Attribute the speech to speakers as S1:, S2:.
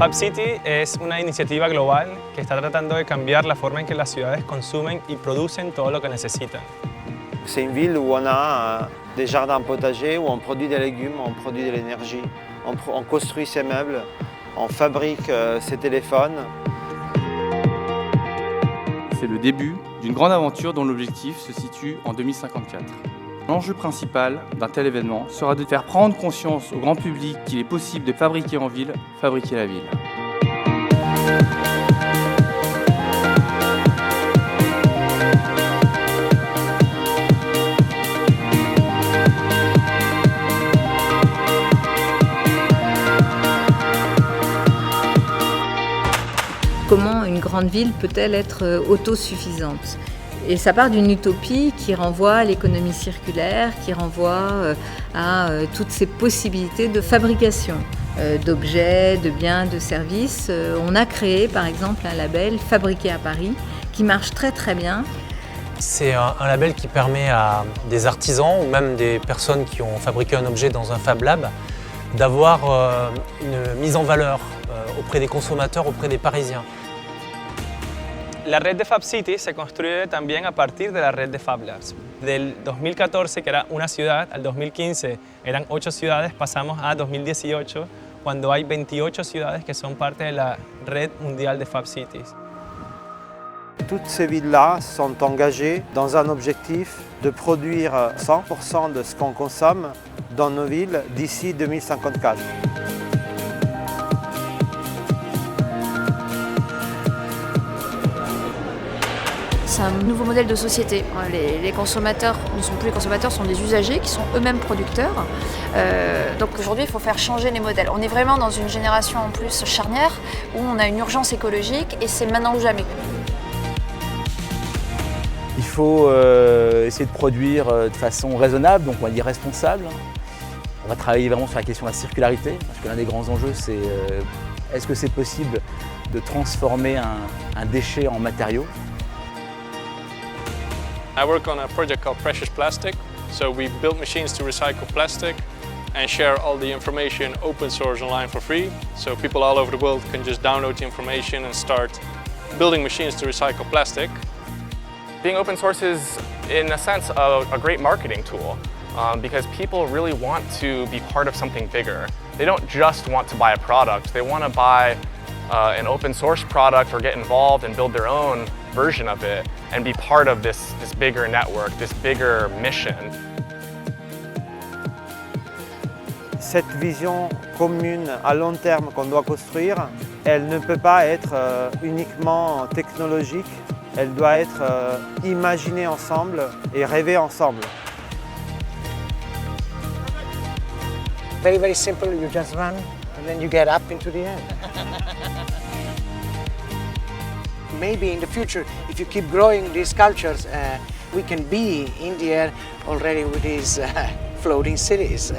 S1: FabCity es una iniciativa global que está tratando de cambiar la forma en que las ciudades consumen y producen todo lo que necesitan.
S2: C'est une ville où on a des jardins potagers, où on produit des légumes, on produit de l'énergie, on construit ses meubles, on fabrique ses téléphones.
S3: C'est le début d'une grande aventure dont l'objectif se situe en 2054. L'enjeu principal d'un tel événement sera de faire prendre conscience au grand public qu'il est possible de fabriquer en ville, fabriquer la ville.
S4: Comment une grande ville peut-elle être autosuffisante ? Et ça part d'une utopie qui renvoie à l'économie circulaire, qui renvoie à toutes ces possibilités de fabrication d'objets, de biens, de services. On a créé par exemple un label Fabriqué à Paris qui marche très très bien.
S5: C'est un label qui permet à des artisans ou même des personnes qui ont fabriqué un objet dans un Fab Lab d'avoir une mise en valeur auprès des consommateurs, auprès des Parisiens.
S1: La red de FabCity se construye también a partir de la red de FabLabs. Del 2014, que era una ciudad, al 2015 eran 8 ciudades, pasamos a 2018, cuando hay 28 ciudades que son parte de la red mundial de FabCities.
S2: Toutes ces villes-là sont engagées dans un objectif de produire 100% de ce qu'on consomme dans nos villes d'ici 2054.
S6: C'est un nouveau modèle de société. Les consommateurs ne sont plus les consommateurs, sont des usagers qui sont eux-mêmes producteurs. Donc aujourd'hui, il faut faire changer les modèles. On est vraiment dans une génération en plus charnière où on a une urgence écologique et c'est maintenant ou jamais.
S7: Il faut essayer de produire de façon raisonnable, donc on va dire responsable. On va travailler vraiment sur la question de la circularité, parce que l'un des grands enjeux, c'est est-ce que c'est possible de transformer un déchet en matériau?
S8: I work on a project called Precious Plastic. So we build machines to recycle plastic and share all the information open source online for free. So people all over the world can just download the information and start building machines to recycle plastic.
S9: Being open source is, in a sense, a great marketing tool because people really want to be part of something bigger. They don't just want to buy a product, they want to buy an open source product or get involved and build their own version of it and be part of this bigger network, this bigger mission.
S2: Cette vision commune à long terme qu'on doit construire, elle ne peut pas être uniquement technologique, elle doit être imaginée ensemble et rêvée ensemble.
S10: Very, very simple, you just run and then you get up into the air. Maybe in the future, if you keep growing these cultures, we can be in the air already with these floating cities.